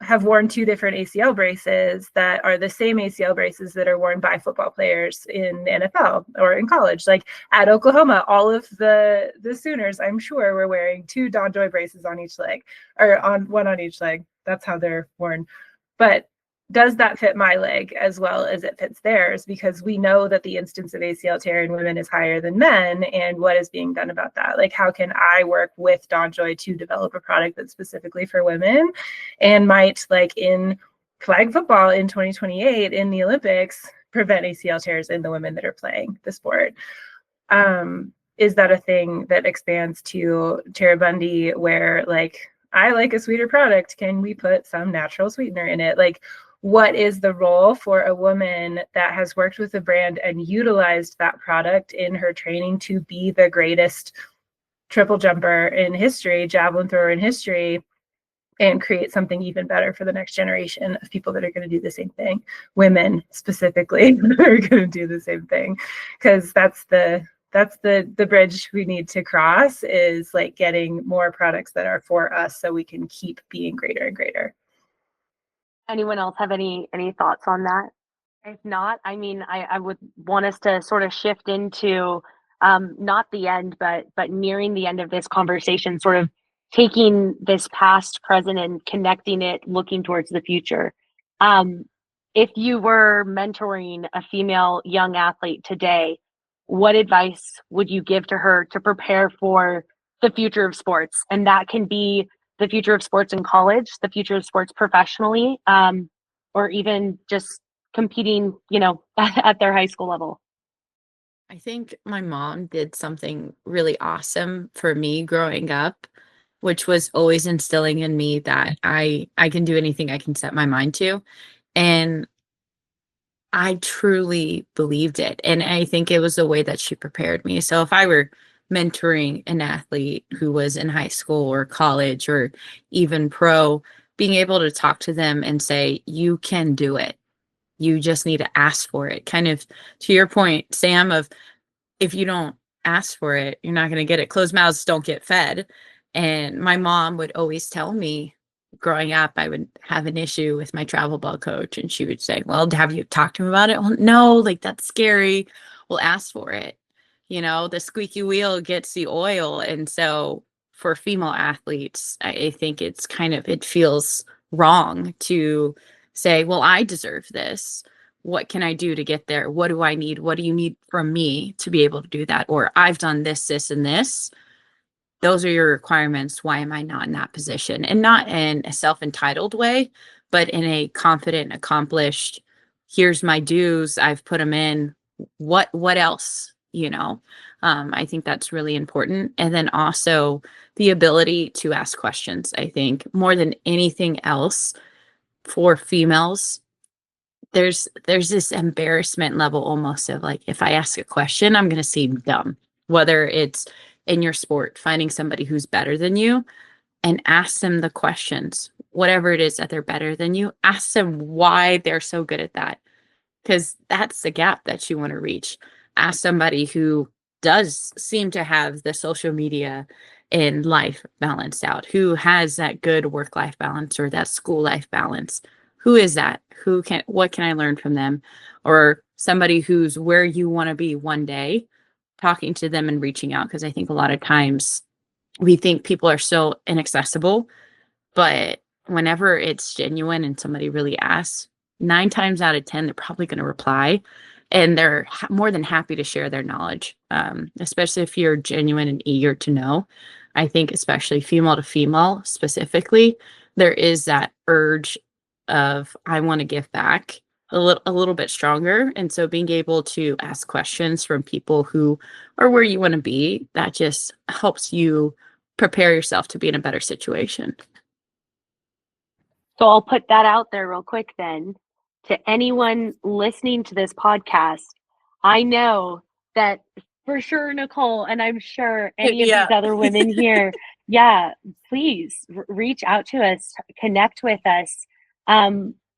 have worn 2 different ACL braces that are the same ACL braces that are worn by football players in the NFL or in college. Like at Oklahoma, all of the Sooners, I'm sure, were wearing 2 DonJoy braces on each leg, or on one on each leg. That's how they're worn. But does that fit my leg as well as it fits theirs? Because we know that the instance of ACL tear in women is higher than men. And what is being done about that? Like, how can I work with DonJoy to develop a product that's specifically for women and might, like in flag football in 2028 in the Olympics, prevent ACL tears in the women that are playing the sport? Is that a thing that expands to Tara Bundy where like, I like a sweeter product, can we put some natural sweetener in it? Like, what is the role for a woman that has worked with a brand and utilized that product in her training to be the greatest triple jumper in history, javelin thrower in history, and create something even better for the next generation of people that are going to do the same thing, women specifically are going to do the same thing, because that's the bridge we need to cross, is like getting more products that are for us so we can keep being greater and greater.
Anyone else have any thoughts on that? If not, I mean, I would want us to sort of shift into not the end, but nearing the end of this conversation, sort of taking this past, present, and connecting it, looking towards the future. If you were mentoring a female young athlete today, what advice would you give to her to prepare for the future of sports? And that can be the future of sports in college, the future of sports professionally, or even just competing, at their high school level.
I think my mom did something really awesome for me growing up, which was always instilling in me that I can do anything I can set my mind to. And I truly believed it. And I think it was the way that she prepared me. So if I were mentoring an athlete who was in high school or college or even pro, being able to talk to them and say, you can do it. You just need to ask for it. Kind of to your point, Sam, of if you don't ask for it, you're not going to get it. Closed mouths don't get fed. And my mom would always tell me growing up, I would have an issue with my travel ball coach. And she would say, well, have you talked to him about it? Well, no, like that's scary. We'll ask for it. The squeaky wheel gets the oil. And so for female athletes, I think it feels wrong to say, well, I deserve this. What can I do to get there? What do I need? What do you need from me to be able to do that? Or I've done this, this, and this. Those are your requirements. Why am I not in that position? And not in a self-entitled way, but in a confident, accomplished, here's my dues. I've put them in. What else? I think that's really important. And then also the ability to ask questions. I think more than anything else for females, there's this embarrassment level almost of like, if I ask a question, I'm going to seem dumb, whether it's in your sport, finding somebody who's better than you and ask them the questions, whatever it is that they're better than you, ask them why they're so good at that. Because that's the gap that you want to reach. Ask somebody who does seem to have the social media and life balanced out, who has that good work-life balance or that school life balance. Who is that? What can I learn from them? Or somebody who's where you want to be one day, talking to them and reaching out. Because I think a lot of times we think people are so inaccessible, but whenever it's genuine and somebody really asks, 9 times out of 10, they're probably going to reply, and they're more than happy to share their knowledge, especially if you're genuine and eager to know. I think especially female to female specifically, there is that urge of, I want to give back a little bit stronger. And so being able to ask questions from people who are where you want to be, that just helps you prepare yourself to be in a better situation.
So I'll put that out there real quick then. To anyone listening to this podcast, I know that for sure, Nicole, and I'm sure any of these other women here, please reach out to us, connect with us.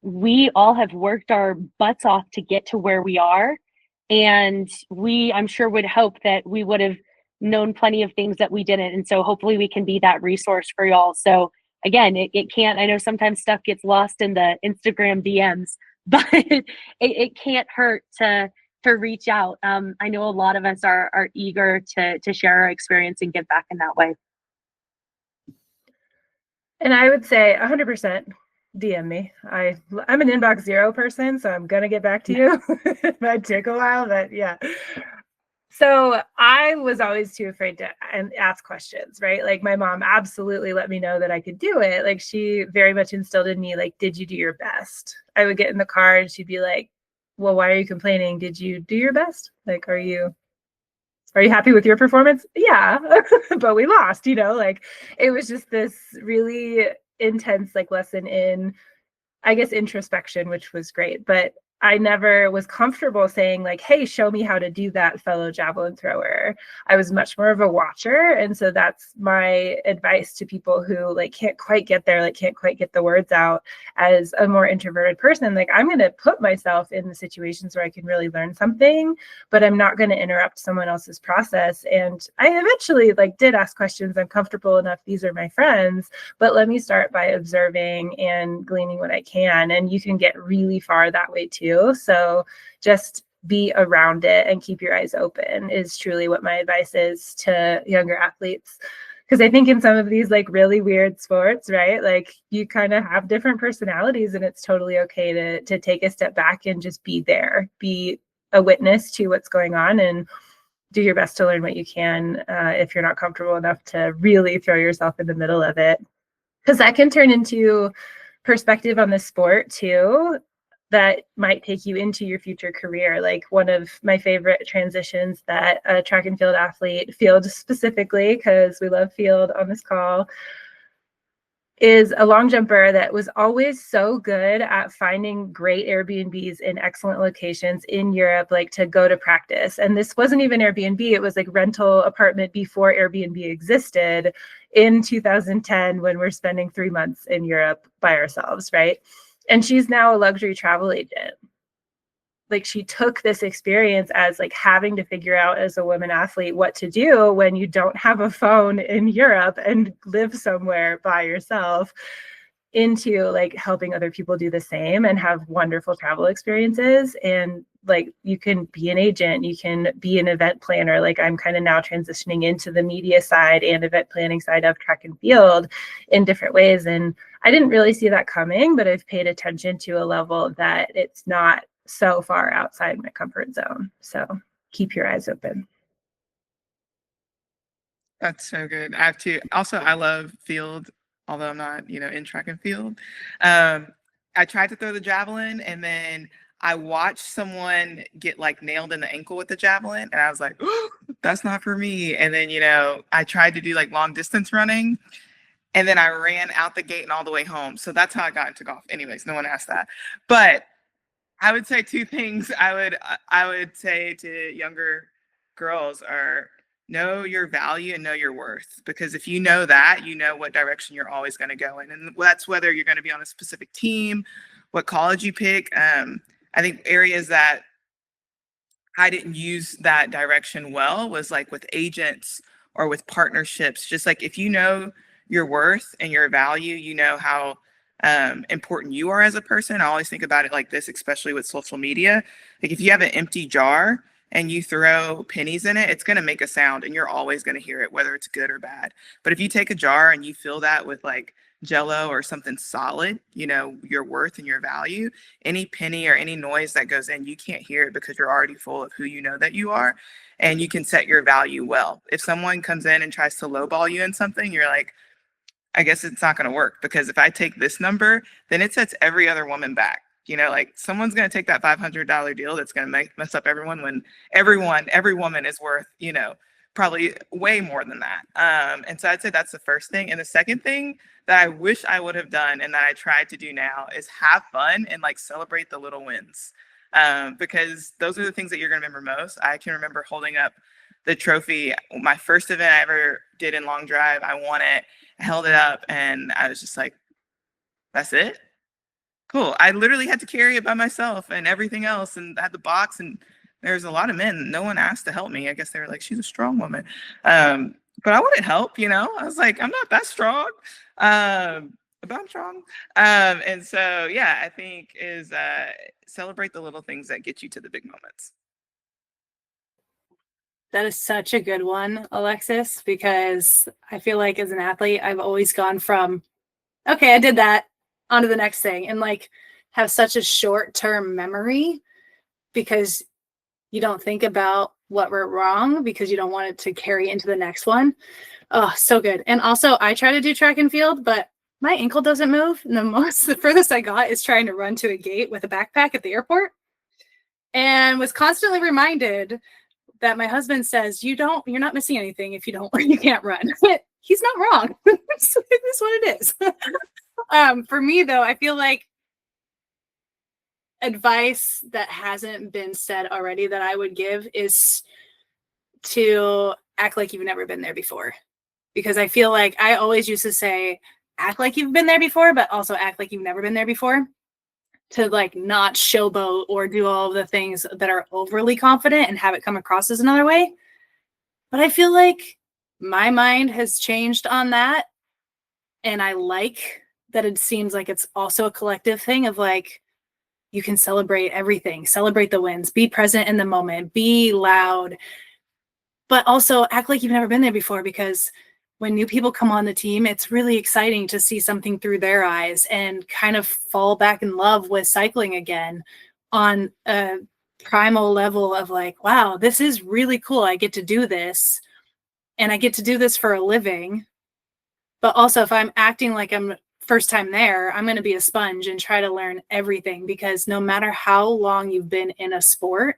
We all have worked our butts off to get to where we are. And I'm sure, would hope that we would have known plenty of things that we didn't. And so hopefully we can be that resource for y'all. So again, it can't, I know sometimes stuff gets lost in the Instagram DMs, but it can't hurt to reach out. I know a lot of us are eager to share our experience and give back in that way.
And I would say 100% DM me. I'm an inbox zero person, so I'm going to get back to you. It might take a while, but yeah. So I was always too afraid to ask questions, right? Like my mom absolutely let me know that I could do it. Like she very much instilled in me, like, did you do your best? I would get in the car and she'd be like, well, why are you complaining? Did you do your best? Like, are you happy with your performance? Yeah, but we lost, like it was just this really intense like lesson in, I guess, introspection, which was great. But I never was comfortable saying like, hey, show me how to do that, fellow javelin thrower. I was much more of a watcher. And so that's my advice to people who like can't quite get there, like can't quite get the words out. As a more introverted person, like I'm going to put myself in the situations where I can really learn something, but I'm not going to interrupt someone else's process. And I eventually like did ask questions. I'm comfortable enough. These are my friends, but let me start by observing and gleaning what I can. And you can get really far that way too. So just be around it and keep your eyes open is truly what my advice is to younger athletes. Because I think in some of these like really weird sports, right, like you kind of have different personalities and it's totally okay to take a step back and just be there, be a witness to what's going on and do your best to learn what you can if you're not comfortable enough to really throw yourself in the middle of it. Because that can turn into perspective on the sport too, that might take you into your future career. Like one of my favorite transitions that a track and field athlete, field specifically, because we love field on this call, is a long jumper that was always so good at finding great Airbnbs in excellent locations in Europe, like to go to practice. And this wasn't even Airbnb, it was like rental apartment before Airbnb existed in 2010 when we're spending 3 months in Europe by ourselves, right? And she's now a luxury travel agent. Like she took this experience as like having to figure out as a woman athlete what to do when you don't have a phone in Europe and live somewhere by yourself, into like helping other people do the same and have wonderful travel experiences. And like you can be an agent, you can be an event planner. Like I'm kind of now transitioning into the media side and event planning side of track and field in different ways. And I didn't really see that coming, but I've paid attention to a level that it's not so far outside my comfort zone. So keep your eyes open.
That's so good. I love field, although I'm not, in track and field. I tried to throw the javelin and then I watched someone get like nailed in the ankle with the javelin. And I was like, oh, that's not for me. And then, I tried to do like long distance running and then I ran out the gate and all the way home. So that's how I got into golf. Anyways, no one asked that. But I would say two things I would say to younger girls are know your value and know your worth. Because if you know that, you know what direction you're always going to go in. And that's whether you're going to be on a specific team, what college you pick. I think areas that I didn't use that direction well was like with agents or with partnerships. Just like if you know your worth and your value, you know how important you are as a person. I always think about it like this, especially with social media. Like if you have an empty jar and you throw pennies in it, it's going to make a sound and you're always going to hear it, whether it's good or bad. But if you take a jar and you fill that with like Jello or something solid, you know, your worth and your value, any penny or any noise that goes in, you can't hear it because you're already full of who you know that you are, and you can set your value well. If someone comes in and tries to lowball you in something, you're like, I guess it's not going to work, because if I take this number, then it sets every other woman back. You know, like someone's going to take that $500 deal that's going to mess up everyone, when every woman is worth, you know, probably way more than that. And so I'd say that's the first thing. And the second thing that I wish I would have done and that I tried to do now is have fun and like celebrate the little wins, because those are the things that you're going to remember most. I can remember holding up the trophy. My first event I ever did in long drive, I won it, I held it up, and I was just like, that's it? Cool. I literally had to carry it by myself and everything else, and I had the box, and there's a lot of men. No one asked to help me. I guess they were like, she's a strong woman. But I wanted help, you know? I was like, I'm not that strong. But I'm strong. And so, yeah, I think is celebrate the little things that get you to the big moments.
That is such a good one, Alexis, because I feel like as an athlete, I've always gone from, okay, I did that, on to the next thing, and like have such a short-term memory because you don't think about what went wrong because you don't want it to carry into the next one. Oh, so good. And also I try to do track and field, but my ankle doesn't move. And the furthest I got is trying to run to a gate with a backpack at the airport, and was constantly reminded that my husband says, you're not missing anything if you can't run. He's not wrong. That's what it is. For me though, I feel like advice that hasn't been said already that I would give is to act like you've never been there before. Because I feel like I always used to say, act like you've been there before, but also act like you've never been there before, to like not showboat or do all of the things that are overly confident and have it come across as another way. But I feel like my mind has changed on that. And I like that it seems like it's also a collective thing of like, you can celebrate everything, celebrate the wins, be present in the moment, be loud, but also act like you've never been there before, because when new people come on the team, it's really exciting to see something through their eyes and kind of fall back in love with cycling again on a primal level of like, wow, this is really cool. I get to do this, and I get to do this for a living. But also if I'm acting like I'm first time there, I'm going to be a sponge and try to learn everything, because no matter how long you've been in a sport,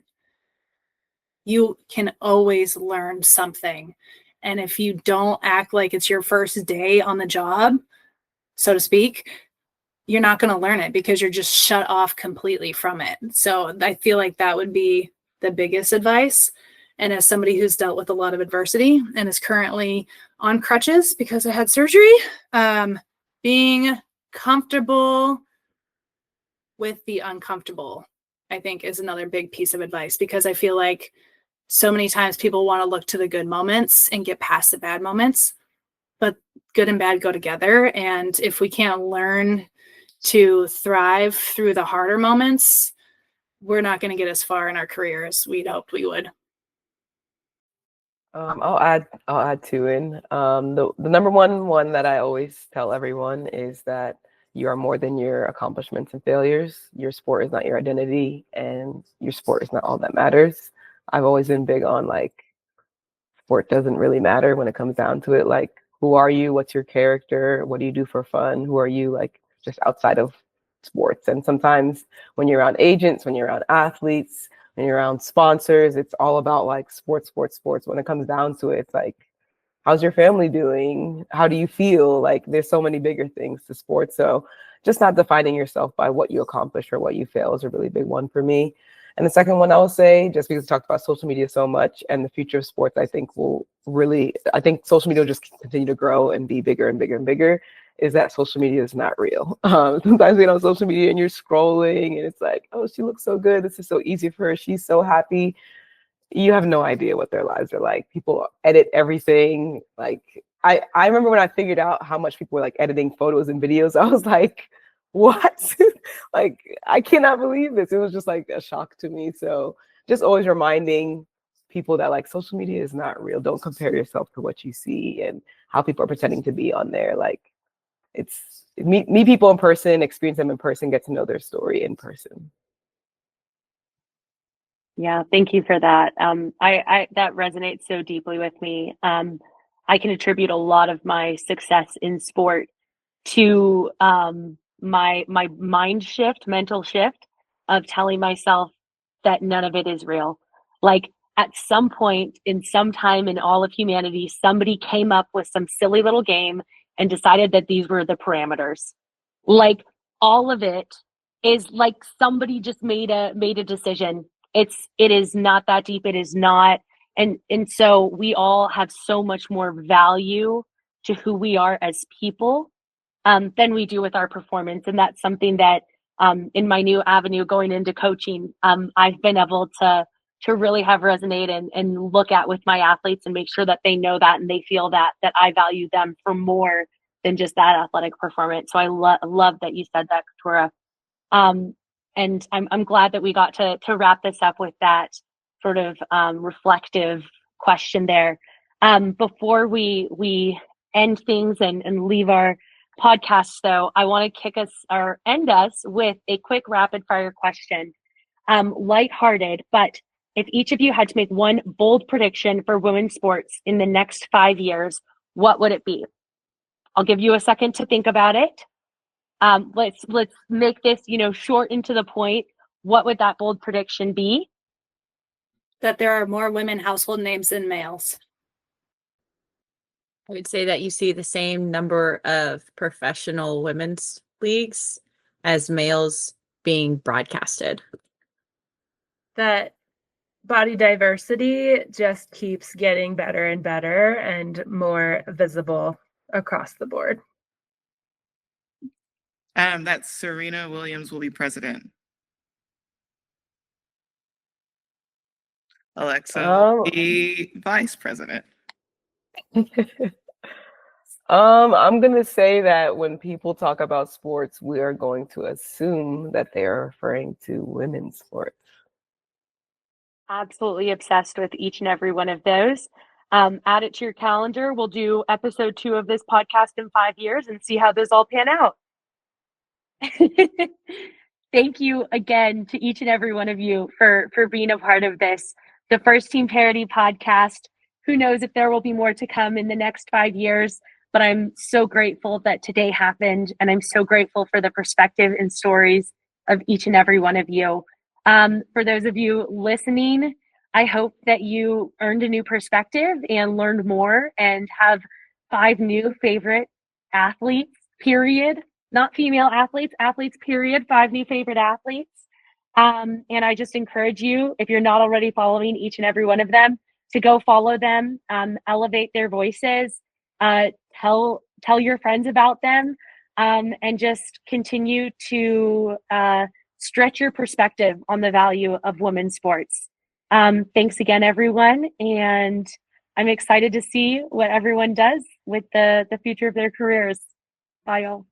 you can always learn something. And if you don't act like it's your first day on the job, so to speak, you're not going to learn it because you're just shut off completely from it. So I feel like that would be the biggest advice. And as somebody who's dealt with a lot of adversity and is currently on crutches because I had surgery, being comfortable with the uncomfortable, I think, is another big piece of advice, because I feel like so many times people want to look to the good moments and get past the bad moments, but good and bad go together. And if we can't learn to thrive through the harder moments, we're not going to get as far in our career as we'd hoped we would.
I'll add two in. The number one that I always tell everyone is that you are more than your accomplishments and failures. Your sport is not your identity, and your sport is not all that matters. I've always been big on like, sport doesn't really matter when it comes down to it. Like, who are you? What's your character? What do you do for fun? Who are you, like, just outside of sports? And sometimes when you're around agents, when you're around athletes, when you're around sponsors, it's all about like sports. When it comes down to it, it's like, how's your family doing? How do you feel? Like, there's so many bigger things to sports. So just not defining yourself by what you accomplish or what you fail is a really big one for me. And the second one I will say, just because we talked about social media so much and the future of sports, I think social media will just continue to grow and be bigger and bigger and bigger, is that social media is not real. Sometimes you get on social media and you're scrolling and it's like, oh, she looks so good. This is so easy for her. She's so happy. You have no idea what their lives are like. People edit everything. Like I remember when I figured out how much people were like editing photos and videos, I was like, what? Like, I cannot believe this. It was just like a shock to me. So just always reminding people that like social media is not real. Don't compare yourself to what you see and how people are pretending to be on there. Like it's meet people in person, experience them in person, get to know their story in person.
Yeah, thank you for that. I that resonates so deeply with me. I can attribute a lot of my success in sport to my mental shift of telling myself that none of it is real. Like at some point in some time in all of humanity, somebody came up with some silly little game and decided that these were the parameters. Like all of it is like somebody just made a decision. It is not that deep. It is not. And so we all have so much more value to who we are as people than we do with our performance. And that's something that in my new avenue going into coaching, I've been able to really have resonate and look at with my athletes and make sure that they know that and they feel that I value them for more than just that athletic performance. So I love that you said that, Keturah. And I'm glad that we got to wrap this up with that sort of reflective question there. Before we end things and leave our podcast, though, I want to kick us or end us with a quick rapid fire question. Lighthearted, but if each of you had to make one bold prediction for women's sports in the next 5 years, what would it be? I'll give you a second to think about it. Let's make this, short and to the point. What would that bold prediction be?
That there are more women household names than males.
I would say that you see the same number of professional women's leagues as males being broadcasted.
That body diversity just keeps getting better and better and more visible across the board.
That Serena Williams will be president. Alexa will be vice president.
I'm gonna say that when people talk about sports, we are going to assume that they are referring to women's sports.
Absolutely obsessed with each and every one of those. Add it to your calendar. We'll do episode 2 of this podcast in 5 years and see how those all pan out. Thank you again to each and every one of you for being a part of this, the first Team Parity podcast. Who knows if there will be more to come in the next 5 years, but I'm so grateful that today happened, and I'm so grateful for the perspective and stories of each and every one of you. For those of you listening, I hope that you earned a new perspective and learned more and have 5 new favorite athletes, period. Not female athletes, period, 5 new favorite athletes. And I just encourage you, if you're not already following each and every one of them, to go follow them, elevate their voices, tell your friends about them, and just continue to stretch your perspective on the value of women's sports. Thanks again, everyone. And I'm excited to see what everyone does with the future of their careers. Bye, y'all.